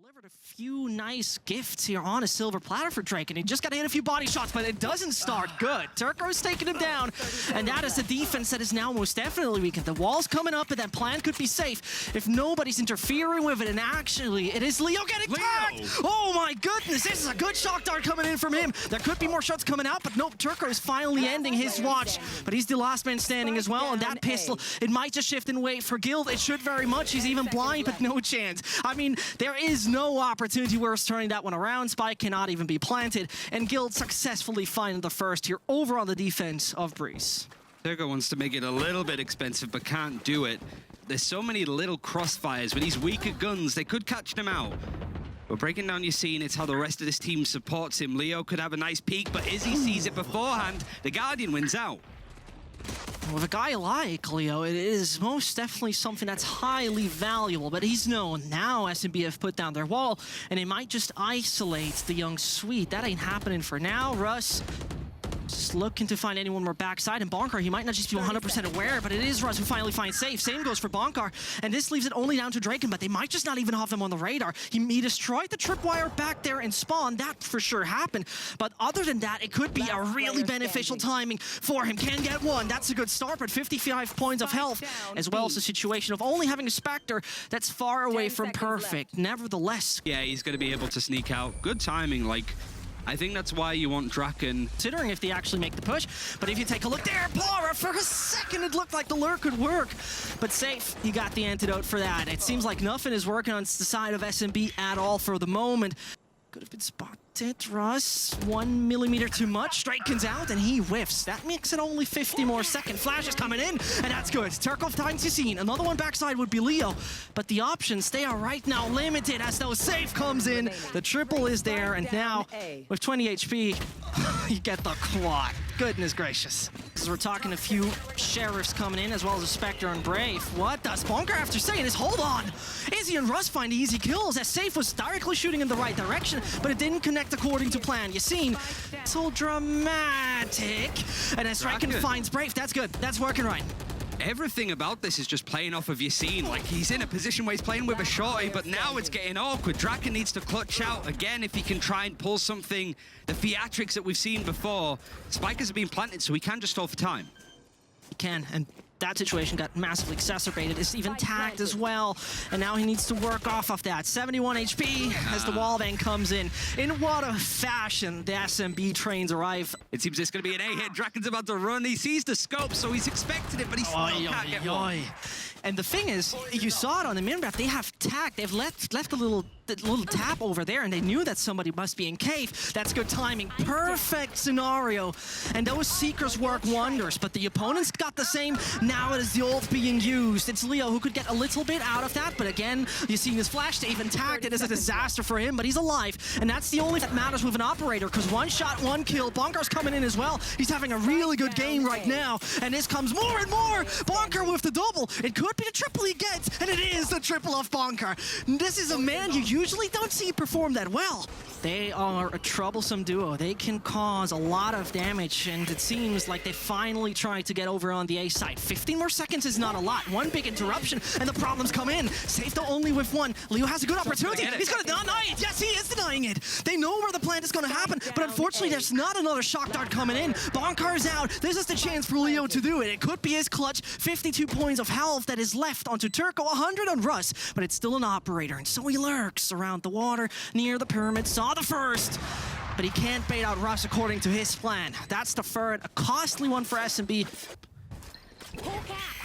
delivered a few nice gifts here on a silver platter for Drake, and he just got to hit a few body shots, but it doesn't start good. Turco's taking him down, and that is the defense that is now most definitely weakened. The wall's coming up, and that plan could be safe if nobody's interfering with it, and actually, it is Leo getting tagged! Oh my goodness, this is a good shock dart coming in from him. There could be more shots coming out, but nope, Turco is finally ending his watch, but he's the last man standing as well, and that pistol, it might just shift and wait for Guild. It should very much. He's even blind, but no chance. I mean, there is no opportunity where it's turning that one around. Spike cannot even be planted, and Guild successfully find the first here over on the defense of Breeze. Turco wants to make it a little bit expensive, but can't do it. There's so many little crossfires with these weaker guns. They could catch them out. But breaking down your scene, it's how the rest of this team supports him. Leo could have a nice peek, but Izzy sees it beforehand. The Guardian wins out. With a guy like Leo, it is most definitely something that's highly valuable, but he's known. Now SMB have put down their wall, and they might just isolate the young Sweet. That ain't happening for now. Russ just looking to find anyone more backside, and Bonkar, he might not just be 100% aware, but it is Russ who finally finds safe. Same goes for Bonkar, and this leaves it only down to Draken, but they might just not even have him on the radar. He destroyed the tripwire back there and spawned. That for sure happened, but other than that, it could be a really beneficial timing for him. Can get one. That's a good start, but 55 points of health, as well as the situation of only having a Spectre that's far away from perfect. Nevertheless. Yeah, he's going to be able to sneak out. Good timing, like, I think that's why you want Draken. Considering if they actually make the push, but if you take a look there, Bora, for a second it looked like the lure could work, but safe, he got the antidote for that. It seems like nothing is working on the side of SMB at all for the moment. Could have been spotted. Russ, 1 millimeter too much. Draken's out, and he whiffs. That makes it only 50 more seconds. Flash is coming in, and that's good. Turco finds his scene. Another one backside would be Leo, but the options, they are right now limited as though safe comes in. The triple is there, and now, with 20 HP, you get the quad. Goodness gracious. Because we're talking a few Sheriffs coming in, as well as a Spectre and Brave. What does Bonkar have to say in this? Hold on! Izzy and Russ find easy kills, as Safe was directly shooting in the right direction, but it didn't connect according to plan. You seen? So dramatic. And as Draken finds Brave, that's good. That's working right. Everything about this is just playing off of your scene. Like, he's in a position where he's playing with a shorty, but now it's getting awkward. Draken needs to clutch out again if he can try and pull something. The theatrics that we've seen before. Spikers have been planted, so he can just stall for time. He can, and that situation got massively exacerbated. It's even tagged as well, and now he needs to work off of that. 71 HP as the wall then comes in. In what a fashion the SMB trains arrive. It seems it's going to be an A-hit. Draken's about to run. He sees the scope, so he's expected it, but he still can't get one. And the thing is, you saw it on the minimap, they have tagged. They've left a little tap over there, and they knew that somebody must be in cave. That's good timing. Perfect scenario. And those Seekers work wonders, but the opponents got the same. Now it is the ult being used. It's Leo who could get a little bit out of that, but again, you see his flash, they even tagged it as a disaster for him, but he's alive. And that's the only that matters with an operator, because one shot, one kill. Bonkar's coming in as well. He's having a really good game right now, and this comes more and more. Bonkar with the double. It could be the triple he gets, and it is the triple of Bonkar. This is a man you usually don't see perform that well. They are a troublesome duo. They can cause a lot of damage, and it seems like they finally tried to get over on the A side. 15 more seconds is not a lot. One big interruption, and the problems come in. Safe though only with one. Leo has a good opportunity. He's gonna deny it. Yes, he is denying it. They know where the plant is gonna happen, but unfortunately, there's not another shock dart coming in. Bonkar's out. This is the chance for Leo to do it. It could be his clutch. 52 points of health that is left onto Turco, 100 on Russ, but it's still an operator, and so he lurks around the water near the pyramid. Saw the first, but he can't bait out Russ according to his plan. That's the third, a costly one for SMB.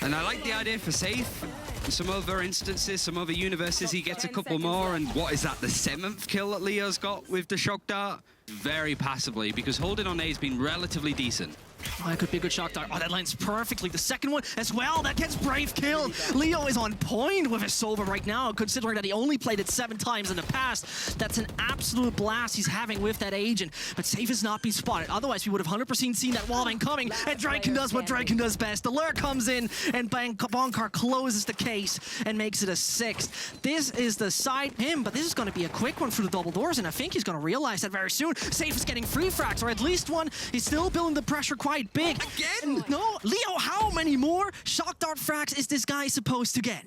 And I like the idea for Safe. In some other instances, some other universes, he gets a couple more, and what is that, the 7th kill that Leo's got with the shock dart? Very passively, because holding on A has been relatively decent. Oh, that could be a good shock dart. Oh, that lands perfectly. The second one as well, that gets Brave killed. Leo is on point with his Sova right now, considering that he only played it 7 times in the past. That's an absolute blast he's having with that agent. But Safe has not been spotted. Otherwise, we would have 100% seen that wall coming, and Draken does what Draken does best. The lure comes in, and Bonkar closes the case and makes it a 6th. This is the side him, but this is going to be a quick one for the double doors, and I think he's going to realize that very soon. Safe is getting free frags, or at least one. He's still building the pressure quite big. Again? No, Leo, how many more shock dart frags is this guy supposed to get?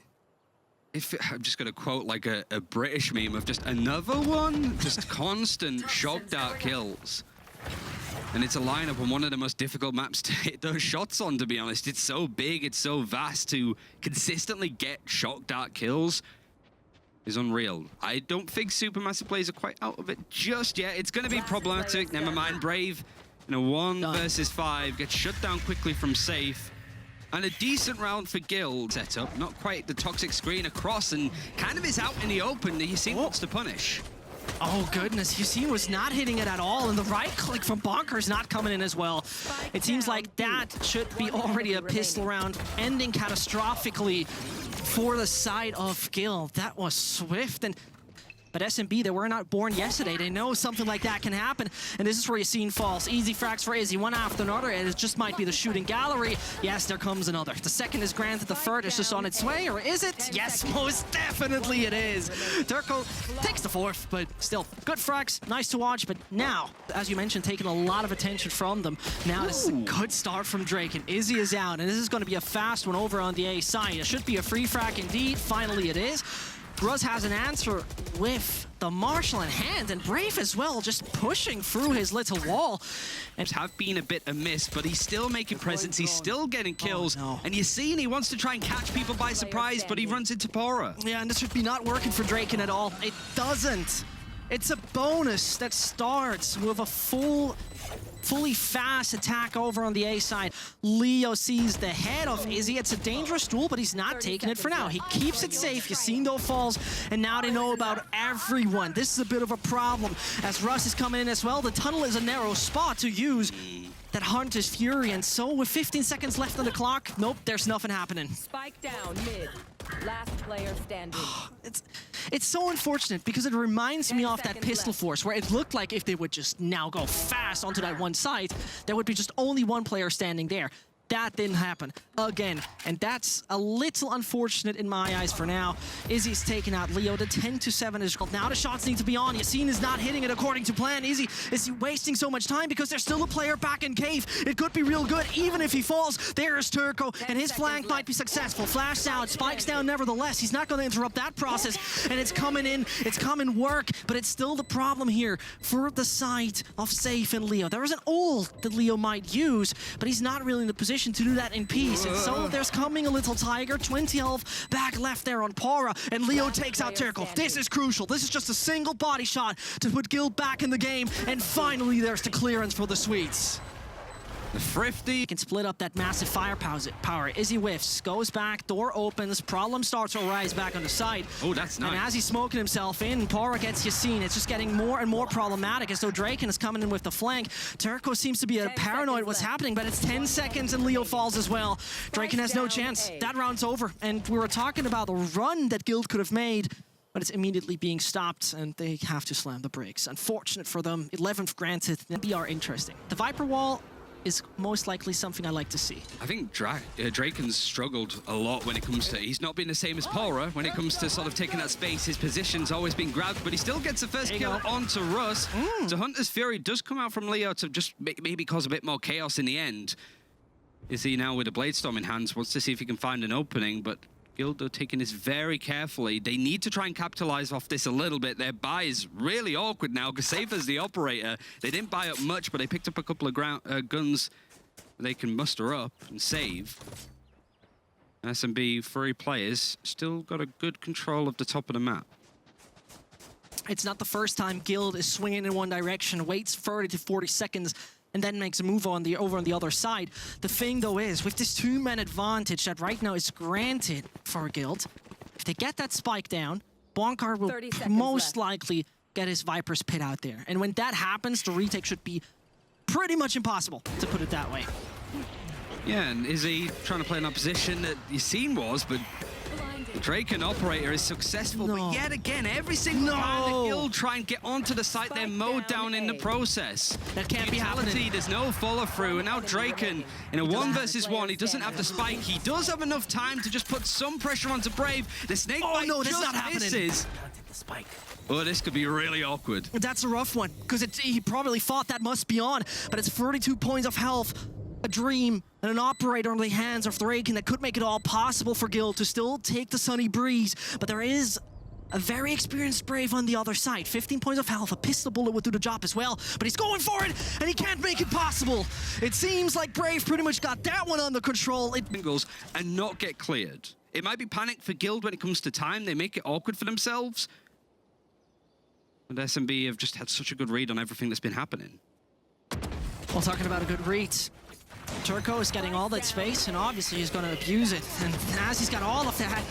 I'm just going to quote like a British meme of just another one, just constant shock dart kills. And it's a lineup on one of the most difficult maps to hit those shots on, to be honest. It's so big, it's so vast to consistently get shock dart kills is unreal. I don't think SuperMassive players are quite out of it just yet. It's going to be problematic. Never mind, Brave in a 1 versus 5 gets shut down quickly from safe. And a decent round for Guild setup. Not quite the toxic screen across, and kind of is out in the open. Yassine wants to punish. Oh goodness, Yassine was not hitting it at all, and the right click from Bonker's not coming in as well. It seems like that should be already a pistol round, ending catastrophically for the side of Guild. That was swift, but SMB, they were not born yesterday. They know something like that can happen, and this is where Yassine falls. Easy frags for Izzy, one after another, and it just might be the shooting gallery. Yes, there comes another. The second is granted, the third is just on its way, or is it? Yes, most definitely it is. Turco takes the fourth, but still, good frags, nice to watch, but now, as you mentioned, taking a lot of attention from them. Now this is a good start from Drake, and Izzy is out, and this is gonna be a fast one over on the A side. It should be a free frag indeed, finally it is. Ruz has an answer with the Marshal in hand, and Brave as well, just pushing through his little wall. And have been a bit amiss, but he's still making presence, he's still getting kills. Oh, no. And Yassine, he wants to try and catch people by surprise, but he runs into Pora. Yeah, and this should be not working for Draken at all. It doesn't. It's a bonus that starts with a fully fast attack over on the A side. Leo sees the head of Izzy. It's a dangerous duel, but he's not taking it for now. He keeps it safe. Yassine though falls, and now they know about everyone. This is a bit of a problem as Russ is coming in as well. The tunnel is a narrow spot to use that Hunter's Fury, and so with 15 seconds left on the clock, nope, there's nothing happening. Spike down mid. Last player standing. It's so unfortunate because it reminds me of that pistol force where it looked like if they would just now go fast onto that one side, there would be just only one player standing there. That didn't happen again, and that's a little unfortunate in my eyes for now. Izzy's taken out Leo. The 10-7 is called. Now the shots need to be on. Yassine is not hitting it according to plan. Izzy is wasting so much time because there's still a player back in cave. It could be real good even if he falls. There's Turco, and his flank might be successful. Flash out, spikes down nevertheless. He's not going to interrupt that process, and it's coming in. It's coming work, but it's still the problem here for the side of Safe and Leo. There is an ult that Leo might use, but he's not really in the position to do that in peace. And so there's coming a little Tiger, 20 health back left there on Pora, and Leo takes out Turco. This is crucial. This is just a single body shot to put Guild back in the game, and finally there's the clearance for the Sweets. The Thrifty Can split up that massive firepower. Izzy whiffs, goes back, door opens, problem starts to arise back on the side. Oh, that's nice. And as he's smoking himself in, Pora gets Yassine. It's just getting more and more problematic as though Draken is coming in with the flank. Turco seems to be paranoid what's happening, but it's 10 seconds and Leo falls as well. Draken has no chance. That round's over. And we were talking about the run that Guild could have made, but it's immediately being stopped, and they have to slam the brakes. Unfortunate for them. 11th granted. BR interesting. The Viper wall is most likely something I like to see. I think Draken's struggled a lot when it comes to... He's not been the same as Pora when it comes to sort of taking that space. His position's always been grabbed, but he still gets the first kill onto Russ. So Hunter's Fury does come out from Leo to just maybe cause a bit more chaos in the end. Is he now with a Bladestorm in hands? Wants to see if he can find an opening, but Guild are taking this very carefully. They need to try and capitalize off this a little bit. Their buy is really awkward now because Safe as the operator, they didn't buy up much, but they picked up a couple of guns they can muster up and save. SMB 3 players still got a good control of the top of the map. It's not the first time Guild is swinging in one direction, waits 30 to 40 seconds, and then makes a move over on the other side. The thing, though, is with this 2-man advantage that right now is granted for Guild, if they get that spike down, Bonkar will most likely get his Viper's Pit out there. And when that happens, the retake should be pretty much impossible, to put it that way. Yeah, and is he trying to play in that position that Yassine was, but the Draken operator is successful, but yet again, every single time the Guild try and get onto the site, they're mowed down in the process. That can't be happening. There's no follow through, and now Draken in a 1 versus 1, he doesn't have the spike. He does have enough time to just put some pressure onto Brave. The snake bite just misses. Oh, this could be really awkward. That's a rough one, because he probably thought that must be on, but it's 32 points of health. a dream and an operator on the hands of Thraken that could make it all possible for Guild to still take the Sunny Breeze. But there is a very experienced Brave on the other side. 15 points of health, a pistol bullet would do the job as well. But he's going for it, and he can't make it possible. It seems like Brave pretty much got that one under control. Singles and not get cleared. It might be panic for Guild when it comes to time. They make it awkward for themselves. But SMB have just had such a good read on everything that's been happening. Well, talking about a good read, Turco is getting all that space, and obviously he's going to abuse it. And as he's got all of that,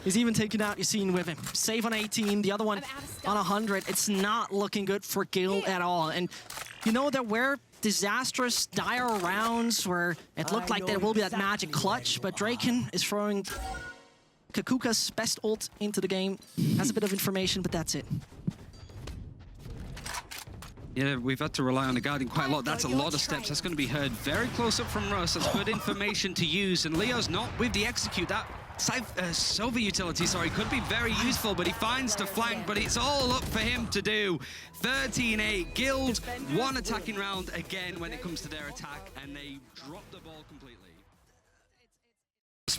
he's even taking out Yassine with him. Save on 18, the other one on 100. It's not looking good for Guild at all. And you know, there were disastrous, dire rounds where it looked like there will be that magic clutch, but Draken is throwing Kakuka's best ult into the game. Has a bit of information, but that's it. Yeah, we've had to rely on the Guardian quite a lot. That's a lot of steps. That's going to be heard very close up from Russ. That's good information to use. And Leo's not with the execute. That Sova utility, sorry, could be very useful, but he finds the flank, but it's all up for him to do. 13-8. Guild, one attacking round again when it comes to their attack, and they drop the ball completely.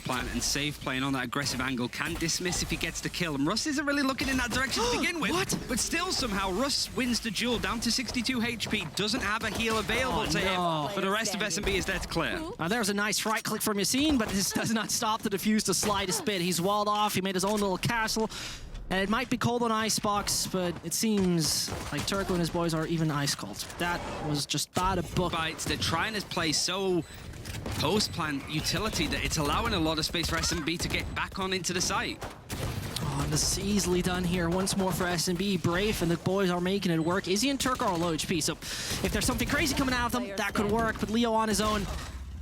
Plan and Safe playing on that aggressive angle can dismiss if he gets the kill, and Russ isn't really looking in that direction to begin with. What? But still somehow Russ wins the duel down to 62 HP, doesn't have a heal available to him, but the rest of SMB is there to clear. There's a nice right click from Yassine, but this does not stop the defuse the slightest bit. He's walled off, he made his own little castle, and it might be cold on Icebox, but it seems like Turco and his boys are even ice cold. That was just bad a book. Bites, they're trying to play so post-plan utility that it's allowing a lot of space for SMB to get back on into the site. Oh, and this is easily done here. Once more for SMB. Brave and the boys are making it work. Izzy and Turk are low HP, so if there's something crazy coming out of them, that could work. But Leo on his own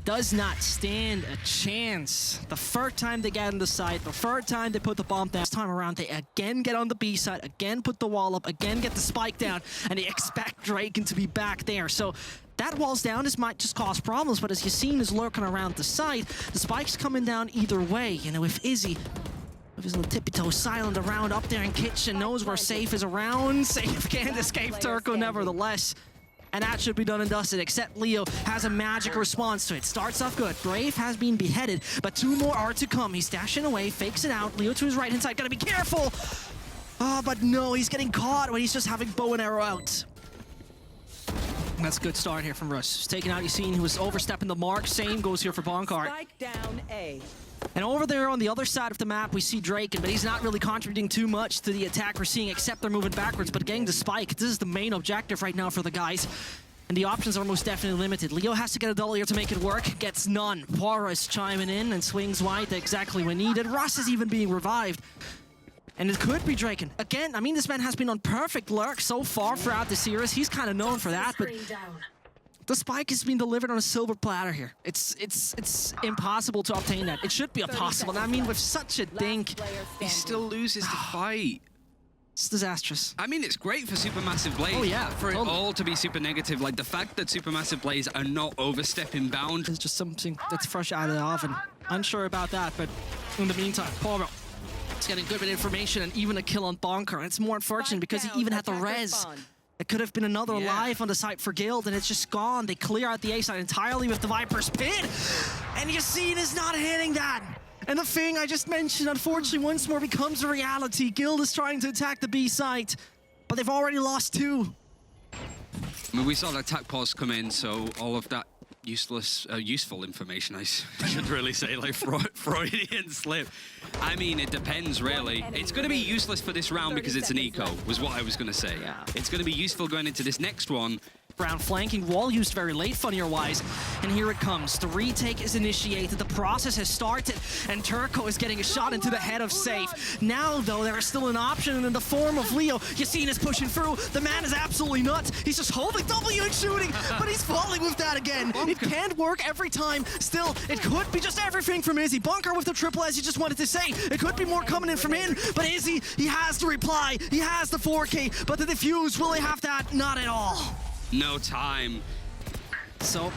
does not stand a chance. The third time they get in the site, the third time they put the bomb down, this time around they again get on the B side, again put the wall up, again get the spike down, and they expect Draken to be back there. So that wall's down, this might just cause problems, but as Yassine is lurking around the site, the spike's coming down either way. You know, if Izzy, with his little tippy-toe silent around up there in kitchen, knows where Safe is around, Safe can't escape Turco nevertheless. And that should be done and dusted, except Leo has a magic response to it. Starts off good. Brave has been beheaded, but two more are to come. He's dashing away, fakes it out. Leo to his right-hand side, gotta be careful! Oh, but no, he's getting caught when he's just having bow and arrow out. That's a good start here from Russ. He's taking out Yassine, who was overstepping the mark. Same goes here for Bonkart. Spike down A. And over there on the other side of the map, we see Draken, but he's not really contributing too much to the attack we're seeing, except they're moving backwards. But getting the spike, this is the main objective right now for the guys. And the options are most definitely limited. Leo has to get a double here to make it work, gets none. Poirot is chiming in and swings wide exactly when needed. Russ is even being revived. And it could be Draken. Again, I mean, this man has been on perfect lurk so far throughout the series. He's kind of known for that, but the spike has been delivered on a silver platter here. It's impossible to obtain that. It should be impossible. And I mean, with such a dink, he still loses the fight. It's disastrous. I mean, it's great for SuperMassive Blaze. Oh, yeah, for totally. it all to be super negative. Like, the fact that SuperMassive Blaze are not overstepping bound. It's just something that's fresh out of the oven. Unsure about that, but in the meantime, Poirot is getting good bit of information and even a kill on Bonker. And it's more unfortunate because he even had the res. It could have been another alive on the site for Guild, and it's just gone. They clear out the A side entirely with the Viper's Pit. And Yassine is not hitting that. And the thing I just mentioned, unfortunately, once more becomes a reality. Guild is trying to attack the B site, but they've already lost two. I mean, we saw the attack pause come in, so all of that useful information, I should really say, like Freudian slip. I mean, it depends, really. It's going to be useless for this round because it's an eco, was what I was going to say. Yeah. It's going to be useful going into this next one. Round flanking wall used very late, funnier-wise. And here it comes. The retake is initiated. The process has started. And Turco is getting a shot into the head of Safe. Now, though, there is still an option in the form of Leo. Yassine is pushing through. The man is absolutely nuts. He's just holding W and shooting, but he's falling with that again. It can't work every time. Still, it could be just everything from Izzy. Bunker with the triple, as you just wanted to say. It could be more coming in from in, but Izzy, he has the reply. He has the 4K, but the defuse, will he have that? Not at all. No time. So,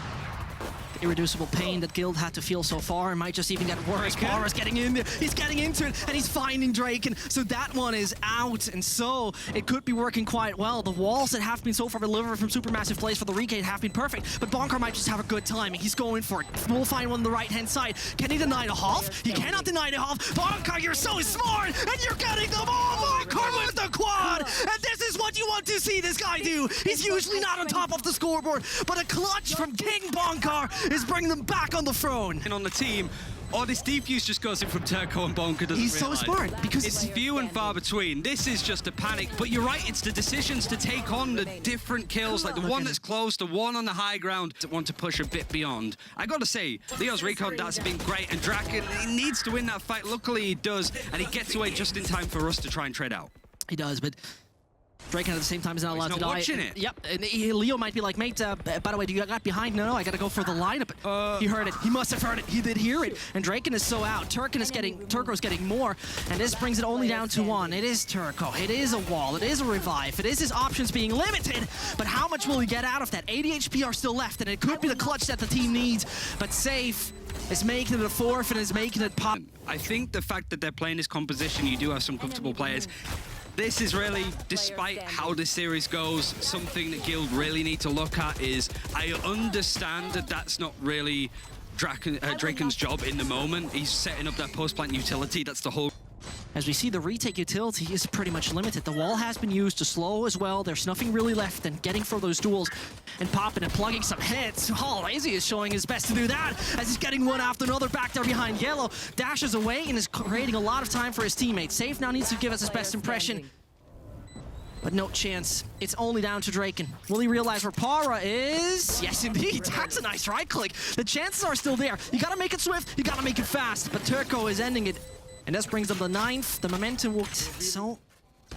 irreducible pain that Guild had to feel so far. It might just even get worse. Para's getting in there. He's getting into it, and he's finding Draken. So that one is out, and so it could be working quite well. The walls that have been so far delivered from Supermassive plays for the recade have been perfect, but Bonkar might just have a good timing. He's going for it. We'll find one on the right-hand side. Can he deny the half? He cannot deny the half. Bonkar, you're so smart, and you're getting them all. Bonkar with the quad, and this is what you want to see this guy do. He's usually not on top of the scoreboard, but a clutch from King Bonkar is bringing them back on the throne. And on the team, this defuse just goes in from Turco and Bonker doesn't He's realize. so smart because It's few and far between. This is just a panic, but you're right, it's the decisions to take on the different kills, like the one that's close, the one on the high ground, that want to push a bit beyond. I gotta say, Leo's recon, that's been great, and Draken, he needs to win that fight. Luckily he does, and he gets away just in time for us to try and trade out. He does, but Draken at the same time is not allowed to die. Watching it. Yep, and Leo might be like, mate, by the way, do you got behind? No, I gotta go for the lineup. He heard it. He must have heard it. He did hear it. And Draken is so out. Turco's getting more, and this brings it only down to one. It is Turco. It is a wall. It is a revive. It is his options being limited, but how much will he get out of that? 80 HP are still left, and it could be the clutch that the team needs, but Safe is making it a fourth and is making it pop. I think the fact that they're playing this composition, you do have some comfortable players. This is really, despite how this series goes, something that Guild really need to look at is, I understand that that's not really Draken's job in the moment. He's setting up that post-plant utility, that's the whole... As we see, the retake utility is pretty much limited. The wall has been used to slow as well. There's nothing really left than getting for those duels and popping and plugging some hits. Oh, Lazy is showing his best to do that as he's getting one after another back there behind Yellow. Dashes away and is creating a lot of time for his teammates. Safe now needs to give us his best impression, but no chance. It's only down to Draken. Will he realize where Para is? Yes, indeed. That's a nice right click. The chances are still there. You gotta make it swift, you gotta make it fast, but Turco is ending it. And this brings them the 9th. The momentum worked. So,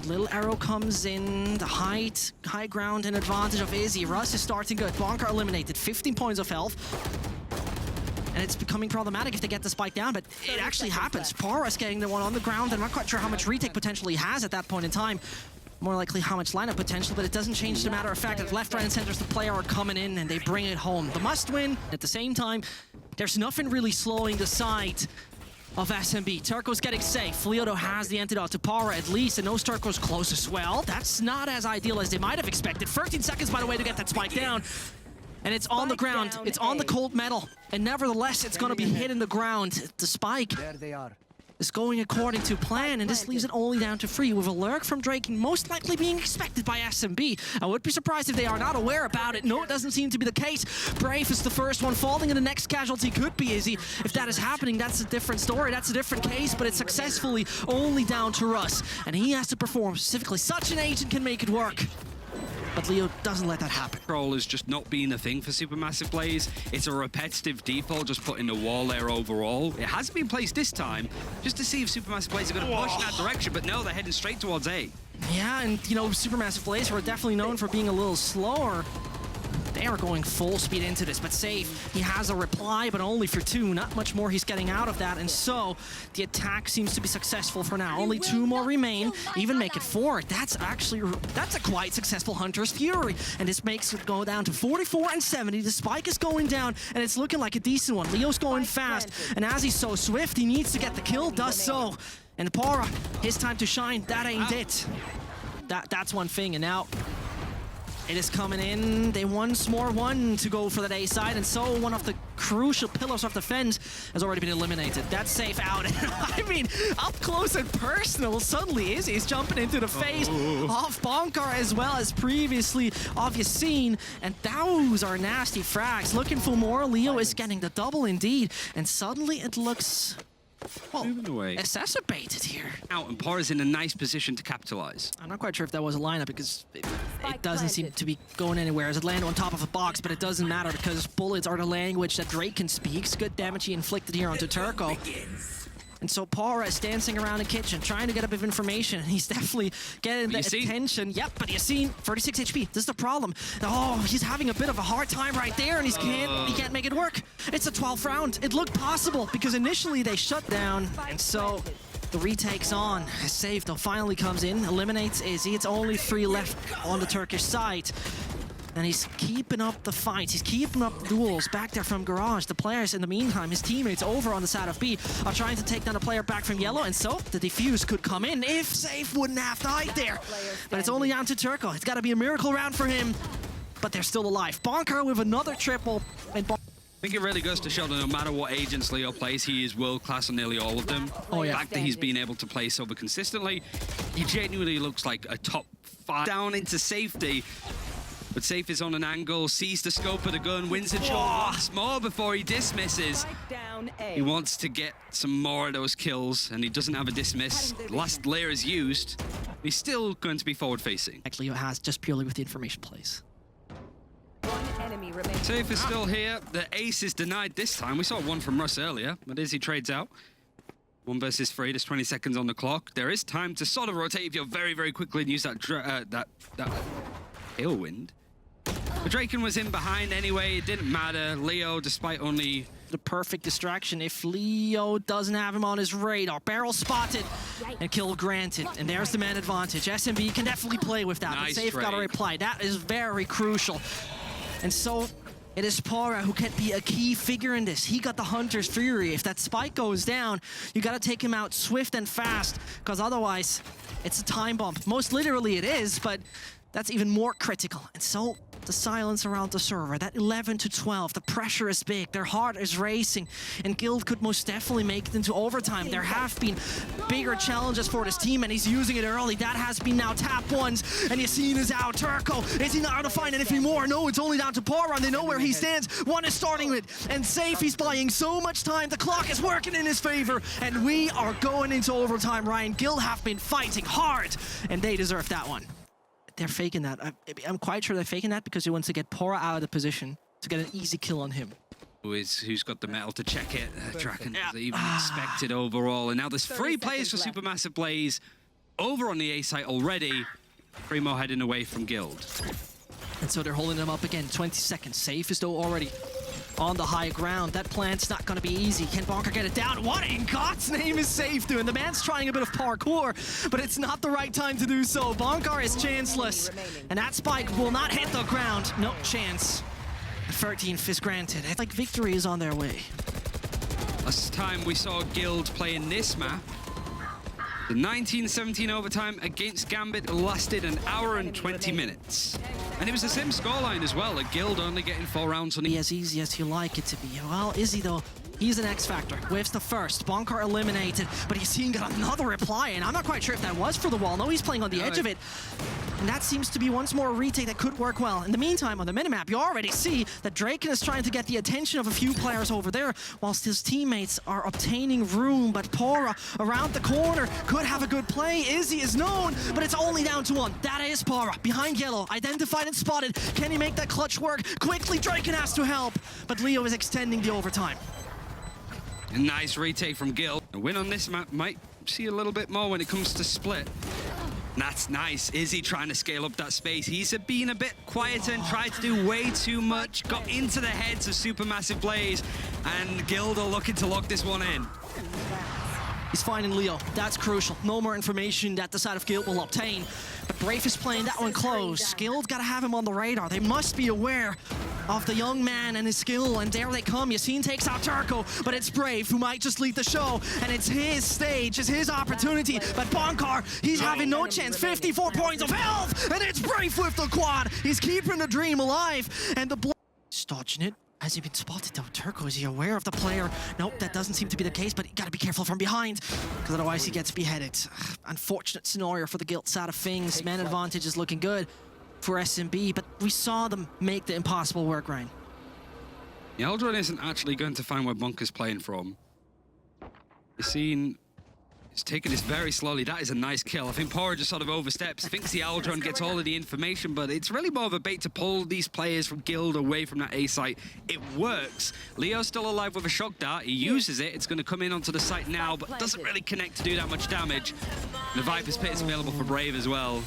little arrow comes in. The high ground and advantage of Izzy. Russ is starting good. Bonkar eliminated. 15 points of health. And it's becoming problematic if they get the spike down, but it actually happens. Para's getting the one on the ground. I'm not quite sure how much retake potential he has at that point in time. More likely how much lineup potential, but it doesn't change the matter of fact that left, right, and centers the player are coming in and they bring it home. The must win. At the same time, there's nothing really slowing the side of SMB. Turco's getting safe. Leodo has the antidote to Para at least, and knows Turco's close as well. That's not as ideal as they might have expected. 13 seconds, by the way, to get that spike down. And it's on the ground. It's on the cold metal. And nevertheless, it's going to be hitting the ground. The spike is going according to plan, and this leaves it only down to 3, with a lurk from Drake most likely being expected by SMB. I would be surprised if they are not aware about it. No, it doesn't seem to be the case. Brave is the first one falling, and the next casualty could be Izzy. If that is happening, that's a different story. That's a different case, but it's successfully only down to Russ, and he has to perform specifically. Such an agent can make it work. But Leo doesn't let that happen. Control is just not being a thing for Supermassive plays. It's a repetitive default, just putting the wall there overall. It hasn't been placed this time, just to see if Supermassive plays are going to push in that direction, but no, they're heading straight towards A. Yeah, and you know, Supermassive plays were definitely known for being a little slower. They are going full speed into this, but Safe, he has a reply, but only for 2. Not much more he's getting out of that, and so the attack seems to be successful for now. Only 2 more remain, even make it 4. That's a quite successful Hunter's Fury, and this makes it go down to 44 and 70. The spike is going down, and it's looking like a decent one. Leo's going fast, and as he's so swift, he needs to get the kill, does so. And Para, his time to shine, that ain't it. That's one thing, and now it is coming in. They once more want to go for that A side, and so one of the crucial pillars of defense has already been eliminated. That's Safe out. I mean, up close and personal, suddenly Izzy's jumping into the face of Bonkar as well as previously obvious seen, and those are nasty frags. Looking for more. Leo is getting the double indeed, and suddenly it looks, well, moving away, exacerbated here. Out, and Para's in a nice position to capitalize. I'm not quite sure if that was a lineup because it doesn't seem to be going anywhere as it landed on top of a box, but it doesn't matter because bullets are the language that Drake can speak. Good damage he inflicted here onto Turco. And so Para is dancing around the kitchen, trying to get a bit of information. He's definitely getting the attention. Yep, but Yassine, 36 HP. This is the problem. Oh, he's having a bit of a hard time right there, and he can't make it work. It's a 12th round. It looked possible because initially they shut down, and so the retake's on. Safe though finally comes in, eliminates Izzy. It's only 3 left on the Turkish side. And he's keeping up the fights. He's keeping up duels back there from Garage. The players, in the meantime, his teammates over on the side of B are trying to take down a player back from Yellow. And so the defuse could come in if Safe wouldn't have died there. But it's only down to Turco. It's got to be a miracle round for him. But they're still alive. Bonker with another triple. And I think it really goes to show that no matter what agents Leo plays, he is world-class on nearly all of them. Oh, yeah. The fact that he's been able to play so consistently, he genuinely looks like a top 5 down into safety. But Safe is on an angle, sees the scope of the gun, wins the shot once more before he dismisses. He wants to get some more of those kills, and he doesn't have a dismiss. Last layer is used. He's still going to be forward-facing. like Leo has just purely with the information plays. Safe is still here. The ace is denied this time. We saw one from Russ earlier, but Izzy trades out. 1 versus 3, there's 20 seconds on the clock. There is time to sort of rotate if you're very, very quickly and use that tailwind. But Draken was in behind anyway, it didn't matter. Leo, despite only... The perfect distraction if Leo doesn't have him on his radar. Barrel spotted and kill granted. And there's the man advantage. SMB can definitely play with that. Nice but Safe got a reply. That is very crucial. And so it is Pora who can be a key figure in this. He got the Hunter's Fury. If that spike goes down, you got to take him out swift and fast, because otherwise it's a time bomb. Most literally it is, but that's even more critical. And so the silence around the server, that 11 to 12, the pressure is big, their heart is racing, and Guild could most definitely make it into overtime. There have been bigger challenges for this team, and he's using it early. That has been now tap ones, and Yassine is out. Turco, is he not going to find anything more? No, it's only down to Pora, and they know where he stands. One is starting with, and Safe, he's buying so much time. The clock is working in his favor, and we are going into overtime, Ryan. Guild have been fighting hard, and they deserve that one. They're faking that. I'm quite sure they're faking that because he wants to get Pora out of the position to get an easy kill on him. Who's got the metal to check it? Draken even expected overall. And now there's 3 players for Supermassive Blaze over on the A site already. 3 more heading away from Guild. And so they're holding them up again. 20 seconds. Safe is though already on the high ground. That plant's not going to be easy. Can Bonker get it down? What in God's name is Safe doing? The man's trying a bit of parkour, but it's not the right time to do so. Bonker is chanceless, and that spike will not hit the ground. No chance. 13th is granted. It's like victory is on their way. Last time we saw Guild play in this map, the 1917 overtime against Gambit lasted 1 hour and 20 minutes. And it was the same scoreline as well, a Guild only getting 4 rounds on Be as easy as you like it to be. Well, Izzy though, he's an X-Factor. Whiffs the first, Bonker eliminated, but Yassine got another reply, and I'm not quite sure if that was for the wall. No, he's playing on the edge of it. And that seems to be once more a retake that could work well. In the meantime, on the minimap, you already see that Draken is trying to get the attention of a few players over there, whilst his teammates are obtaining room. But Pora, around the corner, could have a good play. Izzy is known, but it's only down to 1. That is Pora, behind Yellow, identified and spotted. Can he make that clutch work? Quickly, Draken has to help, but Leo is extending the overtime. A nice retake from Guild. A win on this map might see a little bit more when it comes to split. That's nice. Izzy trying to scale up that space. He's been a bit quieter and tried to do way too much. Got into the heads of Supermassive Blaze, and Guild are looking to lock this one in. He's finding Leo. That's crucial. No more information that the side of Guild will obtain. But Brave is playing that one close. Guild gotta have him on the radar. They must be aware of the young man and his skill, and there they come. Yassine takes out Turco, but it's Brave who might just lead the show, and it's his stage, it's his opportunity. But Bonker, he's having no chance. 54 points of health, and it's Brave with the quad. He's keeping the dream alive, and the he's dodging it. Has he been spotted though? Turco, is he aware of the player? Nope, that doesn't seem to be the case, but you gotta be careful from behind, because otherwise he gets beheaded. Unfortunate scenario for the Guild side of things. Man advantage is looking good for SMB, but we saw them make the impossible work, Ryan. The Aldrin isn't actually going to find where Bonker's playing from. Yassine is taking this very slowly. That is a nice kill. I think Pora just sort of oversteps, thinks the Aldrin gets all of the information, but it's really more of a bait to pull these players from Guild away from that A site. It works. Leo's still alive with a shock dart. He uses it. It's going to come in onto the site now, but doesn't really connect to do that much damage. The Viper's Pit is available for Brave as well.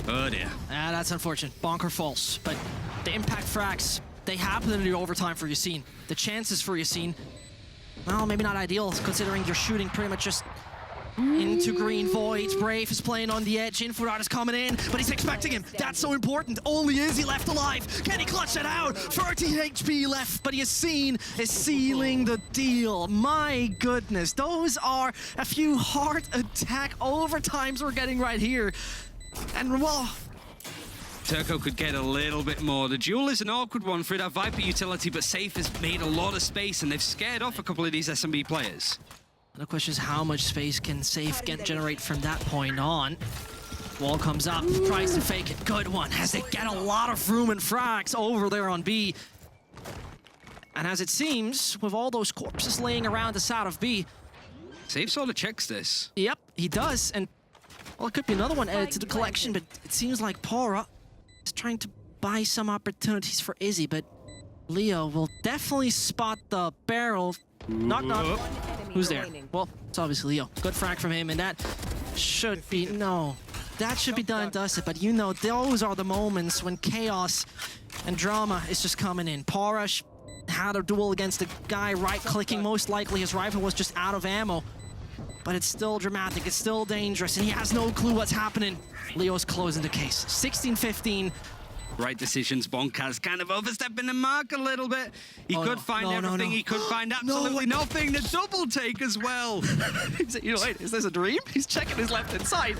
Oh dear. That's unfortunate. Bonker false, but the impact frags, they happen in the overtime for Yassine. The chances for Yassine, well, maybe not ideal, considering you're shooting pretty much just Into green void. Brave is playing on the edge. Infrared is coming in, but he's expecting him. That's so important. Only is he left alive. Can he clutch it out? 30 HP left, but Yassine is sealing the deal. My goodness, those are a few heart attack overtimes we're getting right here. And well, Turco could get a little bit more. The duel is an awkward one for that Viper utility, but Safe has made a lot of space, and they've scared off a couple of these SMB players. the question is how much space can Safe generate from that point on. Wall comes up, tries to fake it. Good one, as they get a lot of room and frags over there on B. And as it seems, with all those corpses laying around the side of B. Safe sort of checks this. Yep, he does. And, well, it could be another one added to the collection, but it seems like Pora is trying to buy some opportunities for Izzy, but Leo will definitely spot the barrel. Knock, knock. Who's there? Well, it's obviously Leo. Good frag from him, and that should be... No. That should be done and dusted, but you know, those are the moments when chaos and drama is just coming in. Pora had a duel against a guy right-clicking. Most likely his rifle was just out of ammo. But it's still dramatic, it's still dangerous, and he has no clue what's happening. Leo's closing the case. 16-15. Right decisions. Bonka's kind of overstepping the mark a little bit. He could find everything. He could find absolutely nothing. The double take as well. You know, wait, is this a dream? He's checking his left-hand side.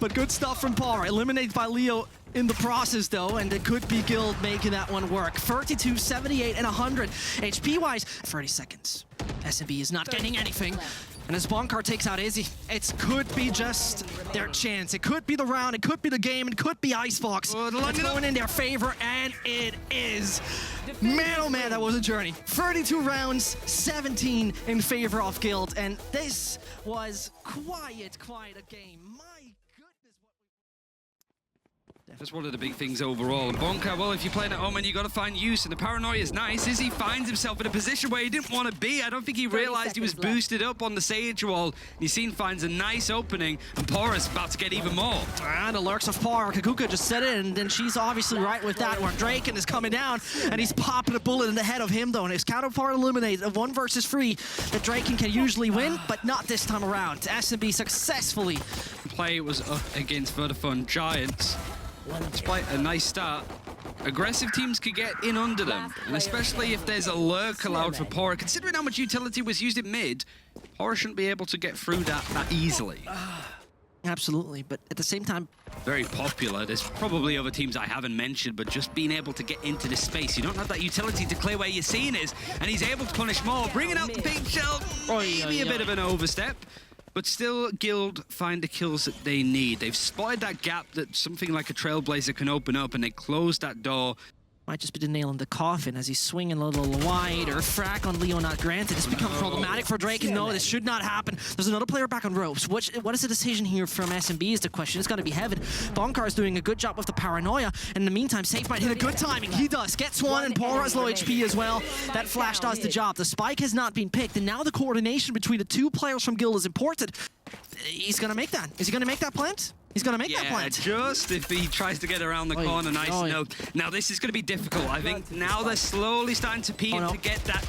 But good stuff from Pora. Eliminated by Leo in the process, though, and it could be Guild making that one work. 32, 78, and 100. HP-wise, 30 seconds. SMB is not getting anything. And as Bonkar takes out Izzy, it could be just their chance. It could be the round, it could be the game, it could be Icebox. It's going in their favor, and it is. Man, oh man, that was a journey. 32 rounds, 17 in favor of Guild, and this was quite a game. My goodness. That's one of the big things overall. And Bonka, well, if you're playing at home and you got to find use, and the paranoia is nice, Izzy finds himself in a position where he didn't want to be. I don't think he realized he was boosted up on the Sage wall. Yassine finds a nice opening, and Pora's about to get even more. And the lurks of Pora. Kakuka just said it, and then she's obviously right with that, where Draken is coming down, and he's popping a bullet in the head of him, though, and his counterpart eliminated. A 1 versus 3 that Draken can usually win, but not this time around. SMB successfully. Play was up against Vodafone Giants. Despite a nice start, aggressive teams could get in under them, and especially if there's a lurk allowed for Pora. Considering how much utility was used in mid, Pora shouldn't be able to get through that easily. Absolutely, but at the same time... Very popular. There's probably other teams I haven't mentioned, but just being able to get into this space. You don't have that utility to clear where Yassine is, and he's able to punish more. Bringing out the pink shell, maybe a bit of an overstep. But still, Guild find the kills that they need. They've spotted that gap that something like a Trailblazer can open up, and they close that door. Might just be the nail in the coffin as he's swinging a little wide, or frag on Leo not granted. This becomes problematic for Drake, and no, this should not happen. There's another player back on ropes. What is the decision here from SMB is the question. It's got to be Heaven. Bonkar is doing a good job with the paranoia. In the meantime, Safe might hit a good timing. He does. Gets one, and Pora's low HP as well. That flash does the job. The spike has not been picked, and now the coordination between the two players from Guild is important. He's going to make that. Is he going to make that plant? He's going to make that plant. Just if he tries to get around the corner nice and low. Now, this is going to be difficult. I think now they're slowly starting to pee to get that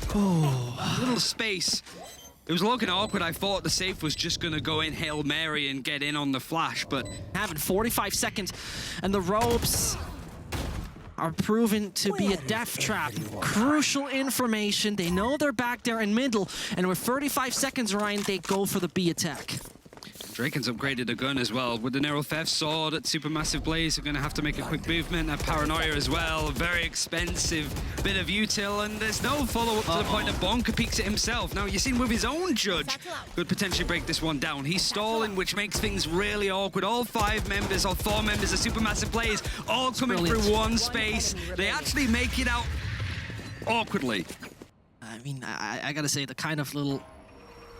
little space. It was looking awkward. I thought the Safe was just going to go in Hail Mary and get in on the flash, but... Having 45 seconds, and the ropes are proven to be a death trap. Crucial information. They know they're back there in middle, and with 35 seconds, Ryan, they go for the B attack. Draken's upgraded the gun as well. With the Neural Theft Sword at Supermassive Blaze, they're going to have to make a quick movement. A Paranoia as well. A very expensive bit of util, and there's no follow-up to the point that Bonka peeks it himself. Now, Yassine with his own judge could potentially break this one down. He's stalling, which makes things really awkward. All 5 members, or 4 members of Supermassive Blaze, all coming through one space. They actually make it out awkwardly. I mean, I gotta say, the kind of little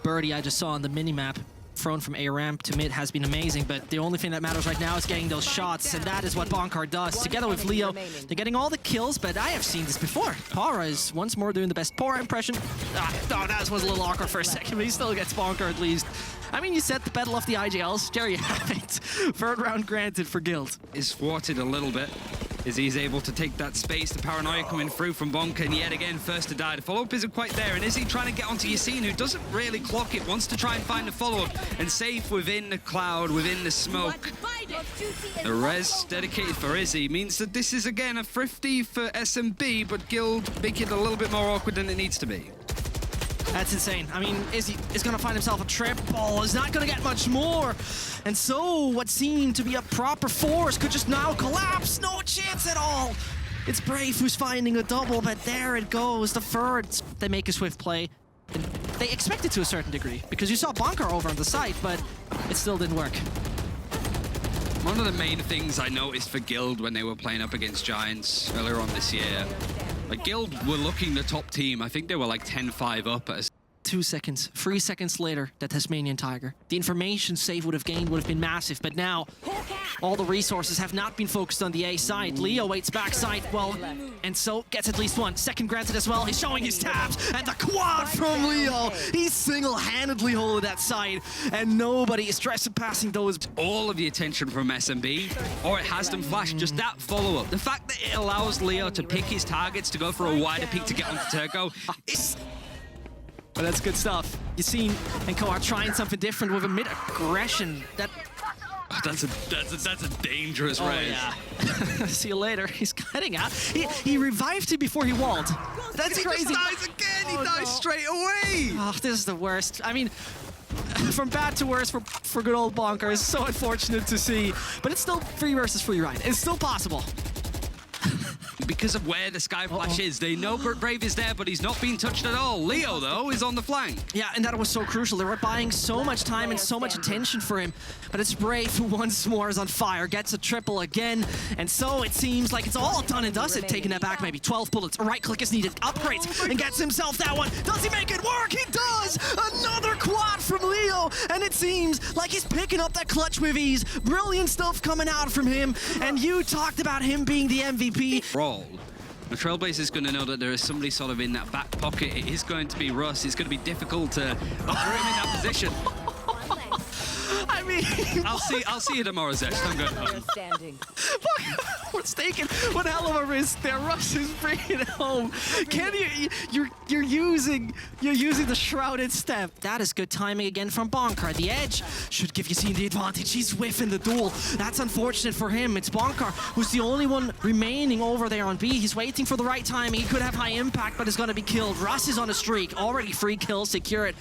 birdie I just saw on the minimap thrown from A ramp to mid has been amazing, but the only thing that matters right now is getting those shots, and that is what Bonkar does. Together with Leo, they're getting all the kills, but I have seen this before. Pora is once more doing the best Pora impression. That was a little awkward for a second, but he still gets Bonkar at least. I mean, you set the battle off the IGLs. There you have it. Third round granted for Guild. Is thwarted a little bit. Izzy's able to take that space, the paranoia coming through from Bonka, and yet again, first to die. The follow-up isn't quite there, and Izzy trying to get onto Yassine, who doesn't really clock it, wants to try and find the follow-up, and safe within the cloud, within the smoke. The res dedicated for Izzy means that this is again a thrifty for SMB, but Guild make it a little bit more awkward than it needs to be. That's insane. I mean, Izzy is going to find himself a triple. Is not going to get much more. And so what seemed to be a proper force could just now collapse. No chance at all. It's Brave who's finding a double, but there it goes. The third. They make a swift play. And they expect it to a certain degree, because you saw Bonker over on the side, but it still didn't work. One of the main things I noticed for Guild when they were playing up against Giants earlier on this year, like Guild were looking the top team. I think they were like 10-5 up at a 2 seconds, 3 seconds later, that Tasmanian Tiger. The information save would have gained would have been massive, but now all the resources have not been focused on the A side. Leo waits backside, well, and so gets at least one. Second granted as well. He's showing his tabs, and the quad from Leo. He's single-handedly holding that side, and nobody is trespassing those. all of the attention from SMB, or it has them flash. Just that follow-up. The fact that it allows Leo to pick his targets, to go for a wider peek to get onto Turco, it's... But that's good stuff. Yassine and Co are trying something different with a mid-aggression. That's a dangerous raise. Yeah. See you later. He's cutting out. He revived it before he walled. That's He crazy. just dies again. He dies straight away. Oh, this is the worst. I mean, from bad to worse for good old Bonker is so unfortunate to see. But it's still 3 versus 3, right? It's still possible. Because of where the Sky Flash is, they know Brave is there, but he's not being touched at all. Leo, though, is on the flank. Yeah, and that was so crucial. They were buying so much time and so much attention for him. But it's Brave who once more is on fire, gets a triple again. And so it seems like it's all done and dusted. Taking that back, maybe 12 bullets. A right click is needed. Upgrades and gets himself that one. Does he make it work? He does! Another quad from Leo. And it seems like he's picking up that clutch with ease. Brilliant stuff coming out from him. And you talked about him being the MVP. Roll. The Trailblazer is going to know that there is somebody sort of in that back pocket. It is going to be Russ. It's going to be difficult to put him in that position. I mean, I'll see you tomorrow, Zesh. I'm going home. What's taking one hell of a risk there. Russ is bringing it home. Can you're using the shrouded step. That is good timing again from Bonker. The edge should give Yassine the advantage. He's whiffing the duel. That's unfortunate for him. It's Bonker who's the only one remaining over there on B. He's waiting for the right timing. He could have high impact, but is going to be killed. Russ is on a streak. Already 3 kills. Secure it.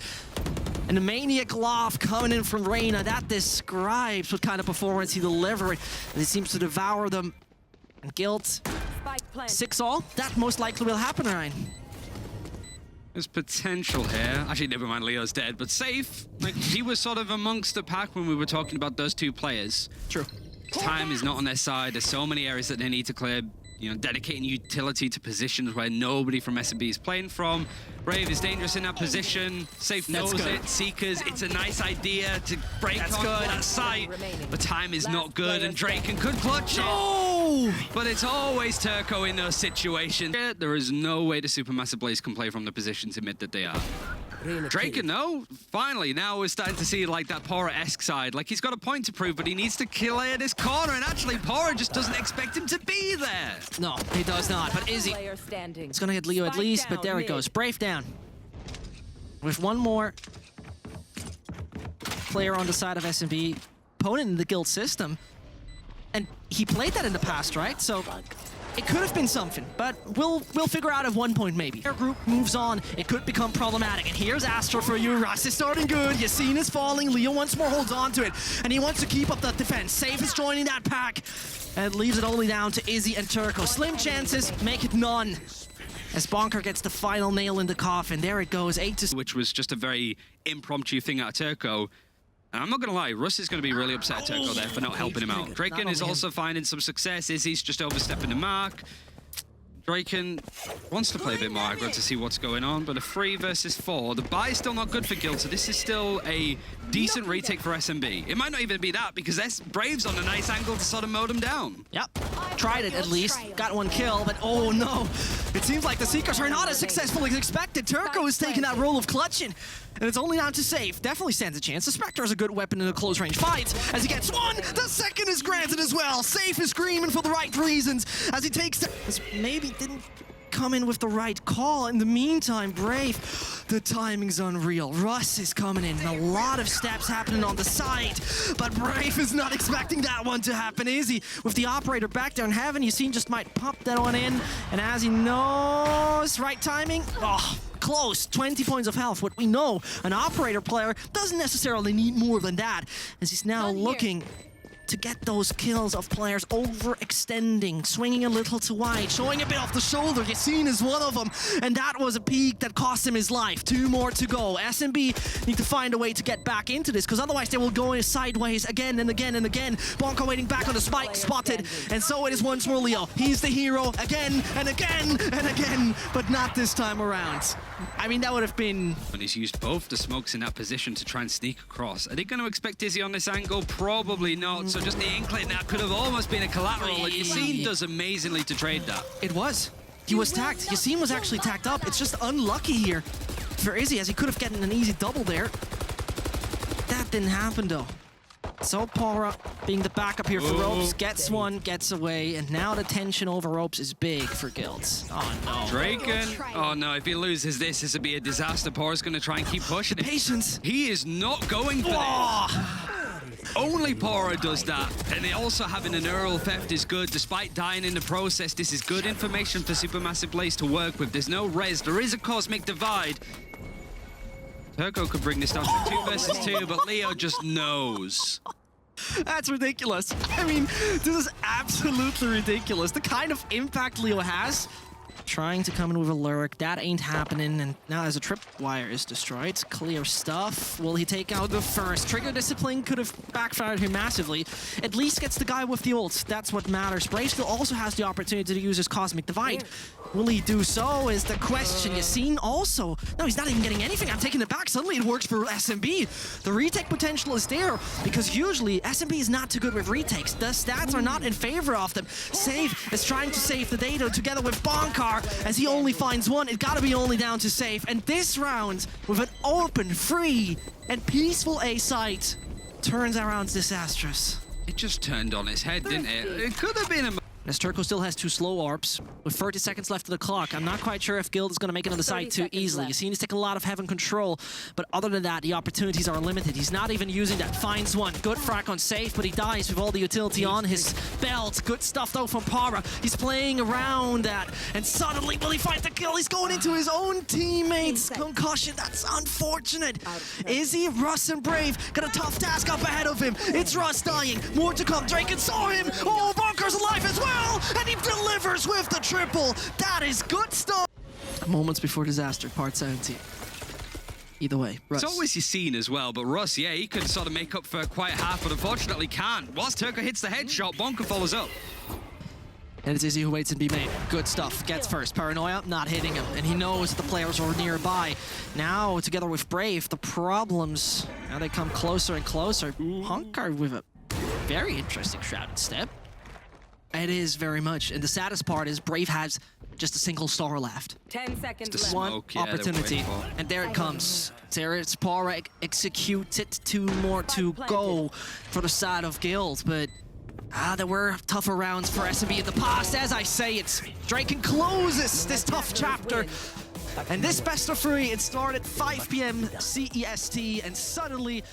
And the Maniac Loft coming in from Reyna. That describes what kind of performance he delivered. And he seems to devour them. And Guild, 6-all. That most likely will happen, Ryan. There's potential here. Actually, never mind, Leo's dead, but safe. Like, he was sort of amongst the pack when we were talking about those 2 players. True. Time is not on their side. There's so many areas that they need to clear. You know, dedicating utility to positions where nobody from SMB is playing from. Brave is dangerous in that position. Safe knows it. Seekers, it's a nice idea to break on that site. But time is not good, and Draken could clutch it. But it's always Turco in those situations. There is no way the SuperMassive Blaze can play from the positions in mid that they are. Draken, no. Finally, now we're starting to see like that Pora-esque side. Like, he's got a point to prove, but he needs to clear this corner, and actually Pora just doesn't expect him to be there. No, he does not. But Izzy, it's gonna hit Leo at least, but there it goes. Brave down. With one more player on the side of SMB, opponent in the Guild system. And he played that in the past, right? So it could have been something, but we'll figure out at one point maybe. Their group moves on, it could become problematic. And here's Astro for you. Russ is starting good. Yassine is falling. Leo once more holds on to it, and he wants to keep up that defense. Safe is joining that pack, and leaves it only down to Izzy and Turco. Slim chances, make it none. As Bonker gets the final nail in the coffin. There it goes, 8-6. Which was just a very impromptu thing out of Turco. And I'm not going to lie, Russ is going to be really upset at Turco there for not helping him out. Draken is also finding some success. Izzy's just overstepping the mark. Draken wants to play a bit more aggro to see what's going on, but a 3 versus 4. The buy is still not good for Guild, so this is still a decent retake for SMB. It might not even be that, because Brave's on a nice angle to sort of mow them down. Yep, tried it at least. Got one kill, but oh no. It seems like the Seekers are not as successful as expected. Turco is taking that role of clutching, and it's only down to Safe. Definitely stands a chance. The Spectre is a good weapon in a close range fight. As he gets one, the second is granted as well. Safe is screaming for the right reasons as he takes the... Maybe didn't come in with the right call. In the meantime, Brave, the timing's unreal. Russ is coming in, and a lot of steps happening on the side, but Brave is not expecting that one to happen, is he? With the operator back down heaven, Yassine just might pop that one in, and as he knows, right timing, oh, close, 20 points of health. What we know, an operator player doesn't necessarily need more than that, as he's now looking to get those kills of players overextending, swinging a little too wide, showing a bit off the shoulder. Yassine is one of them, and that was a peak that cost him his life. 2 more to go. SMB need to find a way to get back into this, because otherwise they will go sideways again and again and again. Bonka waiting back on the spike, spotted, and so it is once more Leo. He's the hero again and again and again, but not this time around. I mean, that would have been... And he's used both the smokes in that position to try and sneak across. Are they going to expect Dizzy on this angle? Probably not. So just the inkling that could have almost been a collateral, and Yassine does amazingly to trade that. It was. He was tagged. Yassine was actually tagged up. It's just unlucky here for Izzy, as he could have gotten an easy double there. That didn't happen, though. So Pora, being the backup here for Ropes, gets one, gets away, and now the tension over Ropes is big for Guilds. Oh no. Draken, oh no, if he loses this would be a disaster. Pora's going to try and keep pushing it. Patience. He is not going for this. Only Pora does that. And also having an Earl theft is good. Despite dying in the process, this is good information for Supermassive Blaze to work with. There's no res. There is a cosmic divide. Turco could bring this down to 2 versus 2, but Leo just knows. That's ridiculous. I mean, this is absolutely ridiculous. The kind of impact Leo has, trying to come in with a lurk, that ain't happening, and now as a tripwire is destroyed, clear stuff. Will he take out the first? Trigger discipline could have backfired him massively. At least gets the guy with the ult. That's what matters. Brave still also has the opportunity to use his Cosmic Divide. Will he do so is the question. Yassine also. No, he's not even getting anything. I'm taking it back. Suddenly it works for SMB. The retake potential is there because usually SMB is not too good with retakes. The stats are not in favor of them. Save is trying to save the data together with Bonkar as he only finds one. It gotta be only down to Save. And this round, with an open, free, and peaceful A site, turns around disastrous. It just turned on its head, didn't it? It could have been a... As Turco still has 2 slow ARPs, with 30 seconds left of the clock, I'm not quite sure if Guild is going to make it on the side too easily. Yassine is taking a lot of heaven control, but other than that, the opportunities are limited. He's not even using that. Finds one. Good frack on Safe, but he dies with all the utility on his belt. Good stuff, though, from Para. He's playing around that, and suddenly, will he find the kill? He's going into his own teammates. Concussion, that's unfortunate. Izzy, Russ, and Brave got a tough task up ahead of him. It's Russ dying. More to come. Draken saw him. Oh, Bunker's alive as well. And he delivers with the triple. That is good stuff. Moments before disaster, part 17. Either way, Russ. It's always Yassine as well, but Russ, yeah, he could sort of make up for quite half, but unfortunately can't. Whilst Turco hits the headshot, Bonka follows up. And it's Izzy who waits in B main. Good stuff. Gets first. Paranoia, not hitting him. And he knows the players are nearby. Now, together with Brave, the problems, now they come closer and closer. Hunkar with a very interesting shrouded step. It is very much, and the saddest part is Brave has just a single star left. 10 seconds left. One opportunity, and there it comes. There it's Para executed. 2 more to go for the side of Guild, but there were tougher rounds for SMB in the past. As I say, it's Draken closes this tough chapter. And this best of 3, it started 5 p.m. CEST, and suddenly,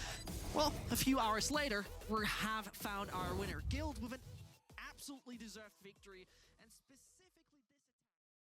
well, a few hours later, we have found our winner. Guild with an absolutely deserved victory, and